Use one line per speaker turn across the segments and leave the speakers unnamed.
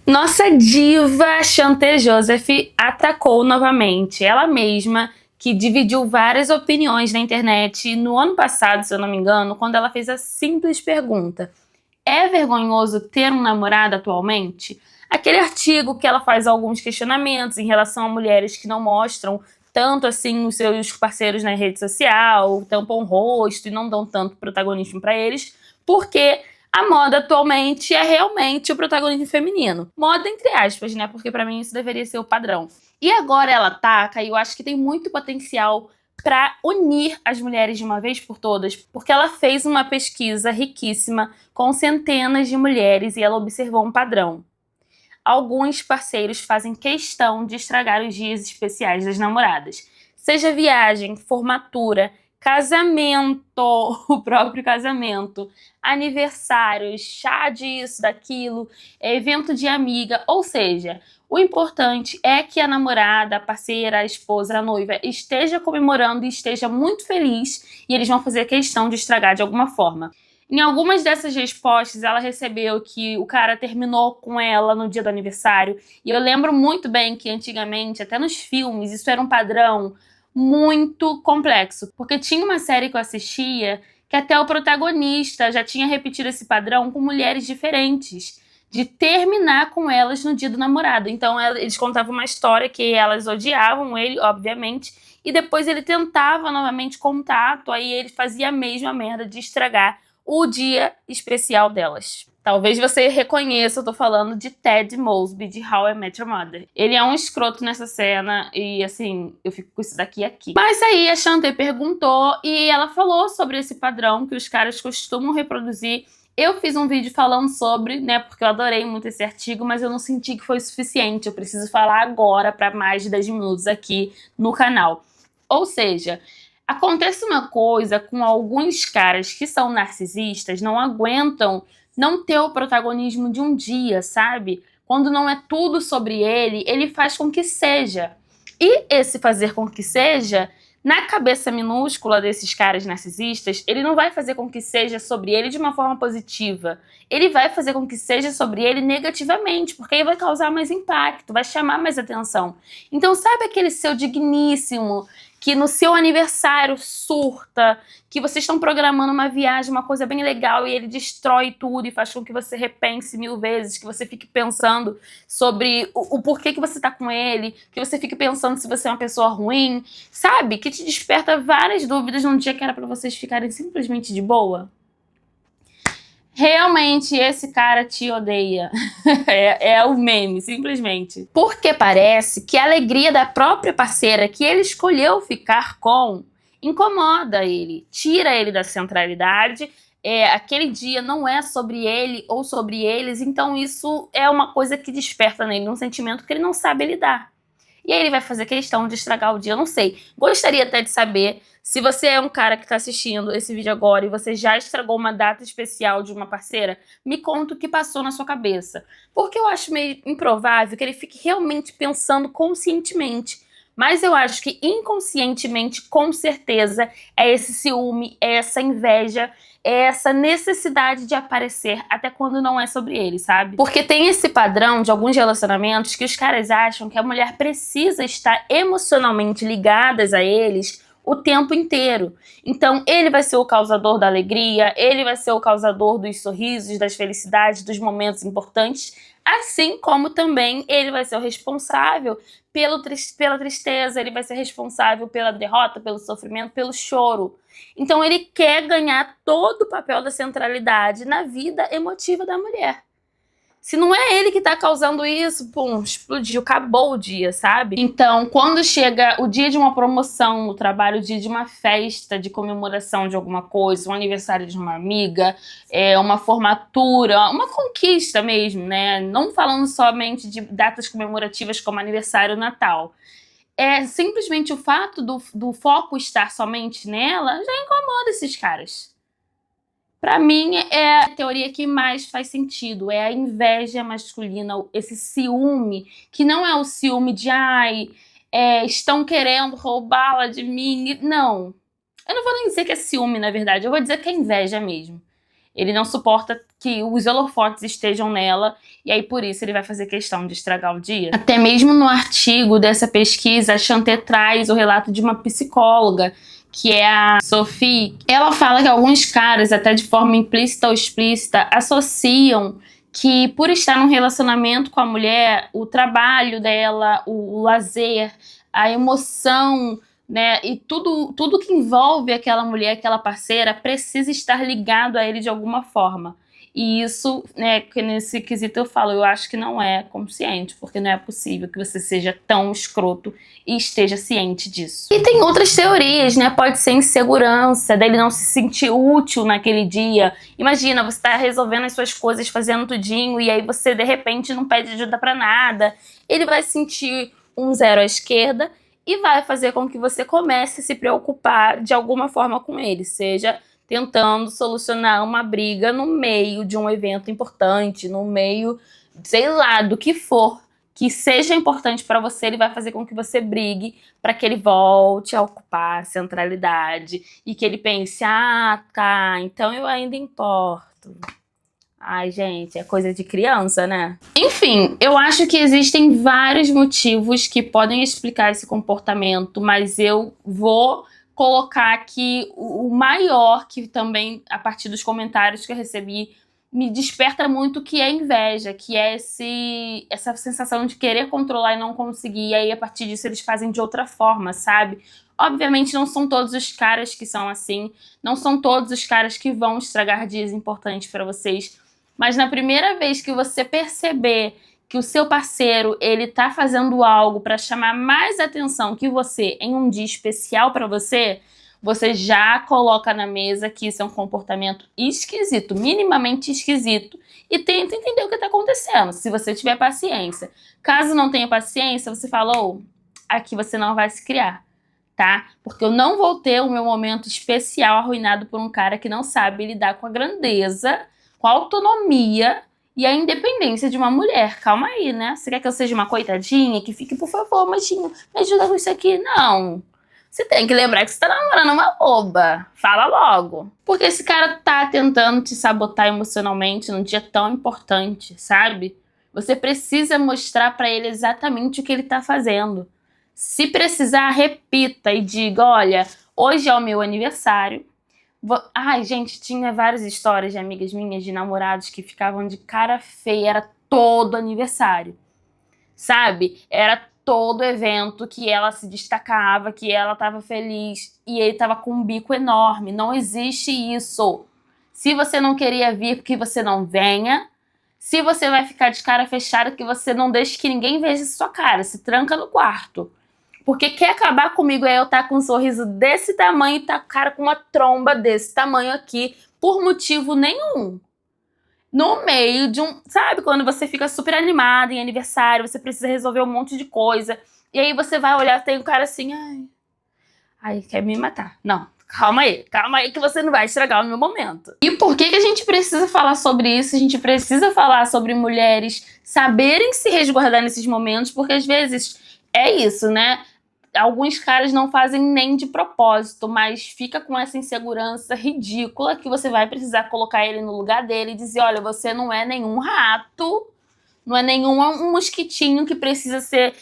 Nossa diva Chanté Joseph atacou novamente. Ela mesma, que dividiu várias opiniões na internet no ano passado, se eu não me engano, quando ela fez a simples pergunta: é vergonhoso ter um namorado atualmente? Aquele artigo que ela faz alguns questionamentos em relação a mulheres que não mostram tanto assim os seus parceiros na rede social, tampam o rosto e não dão tanto protagonismo para eles, porque a moda atualmente é realmente o protagonismo feminino. Moda entre aspas, né? Porque pra mim isso deveria ser o padrão. E agora ela ataca, e eu acho que tem muito potencial para unir as mulheres de uma vez por todas, porque ela fez uma pesquisa riquíssima com centenas de mulheres e ela observou um padrão. Alguns parceiros fazem questão de estragar os dias especiais das namoradas. Seja viagem, formatura, casamento, o próprio casamento, aniversários, chá disso, daquilo, evento de amiga, ou seja, o importante é que a namorada, a parceira, a esposa, a noiva esteja comemorando e esteja muito feliz, e eles vão fazer questão de estragar de alguma forma. Em algumas dessas respostas, ela recebeu que o cara terminou com ela no dia do aniversário. E eu lembro muito bem que antigamente, até nos filmes, isso era um padrão muito complexo. Porque tinha uma série que eu assistia que até o protagonista já tinha repetido esse padrão com mulheres diferentes, de terminar com elas no dia do namorado. Então eles contavam uma história que elas odiavam ele, obviamente, e depois ele tentava novamente contato, aí ele fazia a mesma merda de estragar o dia especial delas. Talvez você reconheça, eu tô falando de Ted Mosby, de How I Met Your Mother. Ele é um escroto nessa cena e, assim, eu fico com isso daqui aqui. Mas aí a Chanté perguntou e ela falou sobre esse padrão que os caras costumam reproduzir. Eu fiz um vídeo falando sobre, né, porque eu adorei muito esse artigo, mas eu não senti que foi suficiente. Eu preciso falar agora para mais de 10 minutos aqui no canal. Ou seja, acontece uma coisa com alguns caras que são narcisistas, não aguentam não ter o protagonismo de um dia, sabe? Quando não é tudo sobre ele, ele faz com que seja. E esse fazer com que seja, na cabeça minúscula desses caras narcisistas, ele não vai fazer com que seja sobre ele de uma forma positiva. Ele vai fazer com que seja sobre ele negativamente, porque aí vai causar mais impacto, vai chamar mais atenção. Então, sabe aquele seu digníssimo que no seu aniversário surta, que vocês estão programando uma viagem, uma coisa bem legal, e ele destrói tudo e faz com que você repense 1000 vezes, que você fique pensando sobre o porquê que você tá com ele, que você fique pensando se você é uma pessoa ruim, sabe? Que te desperta várias dúvidas num dia que era pra vocês ficarem simplesmente de boa. Realmente esse cara te odeia. É o meme, simplesmente. Porque parece que a alegria da própria parceira que ele escolheu ficar com incomoda ele, tira ele da centralidade. Aquele dia não é sobre ele ou sobre eles, então isso é uma coisa que desperta nele um sentimento que ele não sabe lidar. E aí ele vai fazer questão de estragar o dia, eu não sei. Gostaria até de saber se você é um cara que tá assistindo esse vídeo agora e você já estragou uma data especial de uma parceira, me conta o que passou na sua cabeça. Porque eu acho meio improvável que ele fique realmente pensando conscientemente. Mas eu acho que inconscientemente, com certeza, é esse ciúme, é essa inveja, é essa necessidade de aparecer até quando não é sobre ele, sabe? Porque tem esse padrão de alguns relacionamentos que os caras acham que a mulher precisa estar emocionalmente ligadas a eles o tempo inteiro. Então ele vai ser o causador da alegria, ele vai ser o causador dos sorrisos, das felicidades, dos momentos importantes, assim como também ele vai ser o responsável pela tristeza, ele vai ser responsável pela derrota, pelo sofrimento, pelo choro. Então ele quer ganhar todo o papel da centralidade na vida emotiva da mulher. Se não é ele que tá causando isso, pum, explodiu, acabou o dia, sabe? Então, quando chega o dia de uma promoção no trabalho, o dia de uma festa, de comemoração de alguma coisa, um aniversário de uma amiga, uma formatura, uma conquista mesmo, né? Não falando somente de datas comemorativas como aniversário e Natal. Simplesmente o fato do foco estar somente nela já incomoda esses caras. Pra mim, é a teoria que mais faz sentido, é a inveja masculina, esse ciúme, que não é o ciúme de, estão querendo roubá-la de mim. Não, eu não vou nem dizer que é ciúme, na verdade, eu vou dizer que é inveja mesmo. Ele não suporta que os holofotes estejam nela, e aí por isso ele vai fazer questão de estragar o dia. Até mesmo no artigo dessa pesquisa, a Chanté traz o relato de uma psicóloga, que é a Sophie. Ela fala que alguns caras, até de forma implícita ou explícita, associam que por estar num relacionamento com a mulher, o trabalho dela, o lazer, a emoção, né, e tudo que envolve aquela mulher, aquela parceira, precisa estar ligado a ele de alguma forma. E isso, né, que nesse quesito eu falo, eu acho que não é consciente, porque não é possível que você seja tão escroto e esteja ciente disso. E tem outras teorias, né? Pode ser insegurança, dele não se sentir útil naquele dia. Imagina, você tá resolvendo as suas coisas, fazendo tudinho, e aí você, de repente, não pede ajuda pra nada. Ele vai sentir um zero à esquerda e vai fazer com que você comece a se preocupar de alguma forma com ele, seja tentando solucionar uma briga no meio de um evento importante, no meio, sei lá, do que for, que seja importante para você, ele vai fazer com que você brigue para que ele volte a ocupar a centralidade e que ele pense, ah, tá, então eu ainda importo. Ai, gente, é coisa de criança, né? Enfim, eu acho que existem vários motivos que podem explicar esse comportamento, mas eu vou colocar aqui o maior, que também, a partir dos comentários que eu recebi, me desperta muito, que é a inveja, que é essa sensação de querer controlar e não conseguir, e aí a partir disso eles fazem de outra forma, sabe? Obviamente não são todos os caras que são assim, não são todos os caras que vão estragar dias importantes pra vocês, mas na primeira vez que você perceber que o seu parceiro, ele tá fazendo algo para chamar mais atenção que você em um dia especial para você, você já coloca na mesa que isso é um comportamento esquisito, minimamente esquisito, e tenta entender o que tá acontecendo, se você tiver paciência. Caso não tenha paciência, você fala, aqui você não vai se criar, tá? Porque eu não vou ter o meu momento especial arruinado por um cara que não sabe lidar com a grandeza, com a autonomia e a independência de uma mulher. Calma aí, né? Você quer que eu seja uma coitadinha? Que fique, por favor, Majinho, me ajuda com isso aqui? Não. Você tem que lembrar que você tá namorando uma boba. Fala logo. Porque esse cara tá tentando te sabotar emocionalmente num dia tão importante, sabe? Você precisa mostrar pra ele exatamente o que ele tá fazendo. Se precisar, repita e diga, olha, hoje é o meu aniversário. Ai, gente, tinha várias histórias de amigas minhas, de namorados que ficavam de cara feia, era todo aniversário, sabe? Era todo evento que ela se destacava, que ela tava feliz e ele tava com um bico enorme. Não existe isso. Se você não queria vir, que você não venha. Se você vai ficar de cara fechada, que você não deixe que ninguém veja sua cara, se tranca no quarto. Porque quer acabar comigo é eu estar com um sorriso desse tamanho e tá cara com uma tromba desse tamanho aqui, por motivo nenhum. No meio de um... Sabe quando você fica super animada em aniversário, você precisa resolver um monte de coisa, e aí você vai olhar, tem um cara assim, ai, quer me matar. Não, calma aí que você não vai estragar o meu momento. E por que a gente precisa falar sobre isso? A gente precisa falar sobre mulheres saberem se resguardar nesses momentos, porque às vezes é isso, né? Alguns caras não fazem nem de propósito, mas fica com essa insegurança ridícula que você vai precisar colocar ele no lugar dele e dizer, olha, você não é nenhum rato, não é nenhum mosquitinho que precisa ser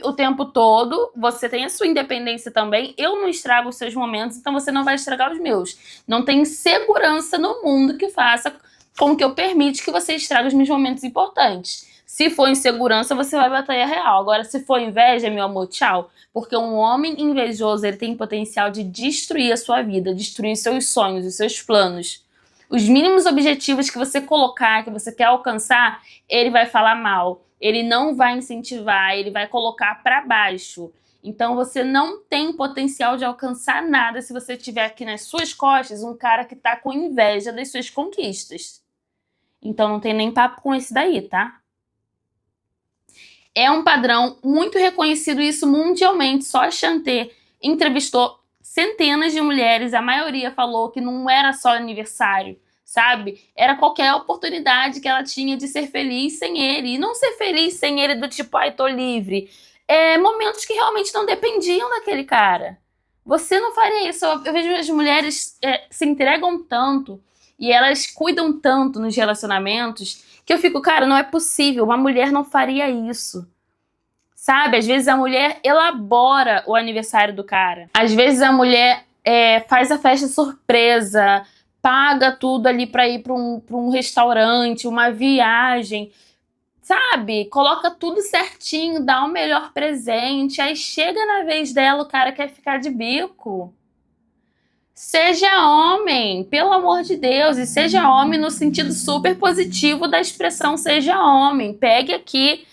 o tempo todo, você tem a sua independência também, eu não estrago os seus momentos, então você não vai estragar os meus. Não tem segurança no mundo que faça com que eu permita que você estrague os meus momentos importantes. Se for insegurança, você vai batalhar real. Agora, se for inveja, meu amor, tchau. Porque um homem invejoso, ele tem potencial de destruir a sua vida, destruir seus sonhos, os seus planos. Os mínimos objetivos que você colocar, que você quer alcançar, ele vai falar mal. Ele não vai incentivar, ele vai colocar para baixo. Então, você não tem potencial de alcançar nada se você tiver aqui nas suas costas um cara que tá com inveja das suas conquistas. Então, não tem nem papo com esse daí, tá? É um padrão muito reconhecido isso mundialmente. Só a Chanté entrevistou centenas de mulheres, a maioria falou que não era só aniversário, sabe? Era qualquer oportunidade que ela tinha de ser feliz sem ele. E não ser feliz sem ele do tipo, ai, tô livre. Momentos que realmente não dependiam daquele cara. Você não faria isso. Eu vejo as mulheres se entregam tanto E elas cuidam tanto nos relacionamentos que eu fico, cara, não é possível, uma mulher não faria isso. Sabe? Às vezes a mulher elabora o aniversário do cara. Às vezes a mulher faz a festa surpresa, paga tudo ali pra ir pra um restaurante, uma viagem. Sabe? Coloca tudo certinho, dá o melhor presente. Aí chega na vez dela, o cara quer ficar de bico. Seja homem, pelo amor de Deus, e seja homem no sentido super positivo da expressão seja homem. Pegue aqui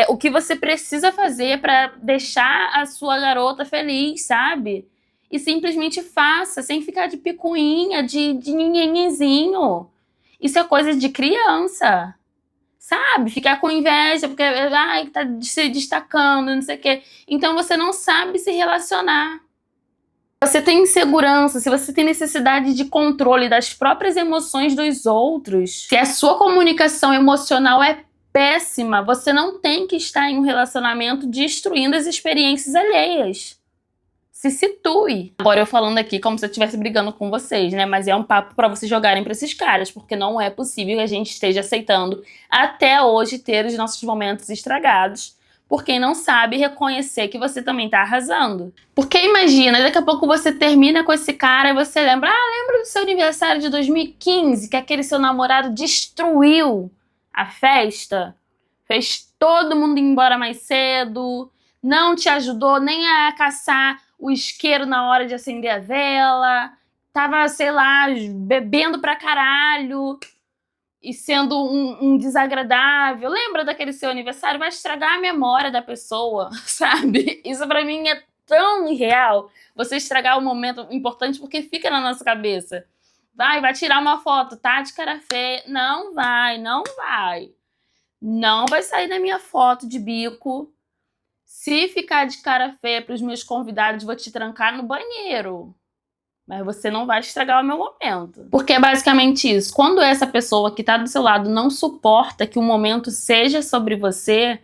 o que você precisa fazer para deixar a sua garota feliz, sabe? E simplesmente faça, sem ficar de picuinha, de ninguémzinho. Isso é coisa de criança, sabe? Ficar com inveja, porque ai, tá se destacando, não sei o quê. Então você não sabe se relacionar. Você tem insegurança, se você tem necessidade de controle das próprias emoções dos outros, se a sua comunicação emocional é péssima, você não tem que estar em um relacionamento destruindo as experiências alheias. Se situe. Agora eu falando aqui como se eu estivesse brigando com vocês, né? Mas é um papo pra vocês jogarem pra esses caras, porque não é possível que a gente esteja aceitando até hoje ter os nossos momentos estragados por quem não sabe reconhecer que você também tá arrasando. Porque imagina, daqui a pouco você termina com esse cara e você lembra, lembra do seu aniversário de 2015, que aquele seu namorado destruiu a festa, fez todo mundo ir embora mais cedo, não te ajudou nem a caçar o isqueiro na hora de acender a vela, tava, sei lá, bebendo pra caralho e sendo um desagradável. Lembra daquele seu aniversário? Vai estragar a memória da pessoa, sabe? Isso pra mim é tão irreal. Você estragar um momento importante porque fica na nossa cabeça. Vai tirar uma foto, tá de cara feia. Não vai, não vai. Não vai sair da minha foto de bico. Se ficar de cara feia pros meus convidados, vou te trancar no banheiro. Mas você não vai estragar o meu momento. Porque é basicamente isso. Quando essa pessoa que tá do seu lado não suporta que o momento seja sobre você,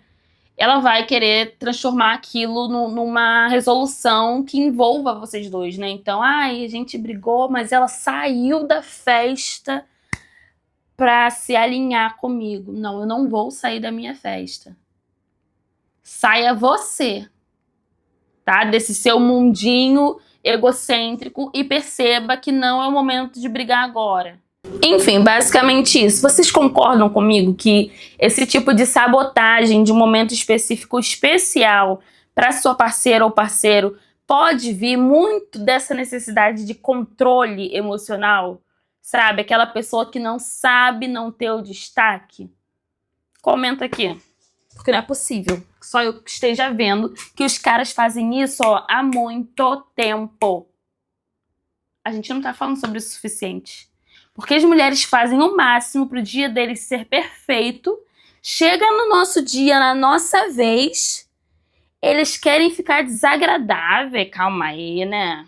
ela vai querer transformar aquilo numa resolução que envolva vocês dois, né? Então, a gente brigou, mas ela saiu da festa pra se alinhar comigo. Não, eu não vou sair da minha festa. Saia você, tá? Desse seu mundinho egocêntrico e perceba que não é o momento de brigar agora. Enfim, basicamente isso. Vocês concordam comigo que esse tipo de sabotagem de um momento específico especial para sua parceira ou parceiro pode vir muito dessa necessidade de controle emocional? Sabe? Aquela pessoa que não sabe não ter o destaque? Comenta aqui. Porque não é possível. Só eu esteja vendo que os caras fazem isso há muito tempo. A gente não tá falando sobre isso o suficiente. Porque as mulheres fazem o máximo pro dia deles ser perfeito. Chega no nosso dia, na nossa vez, eles querem ficar desagradável. Calma aí, né?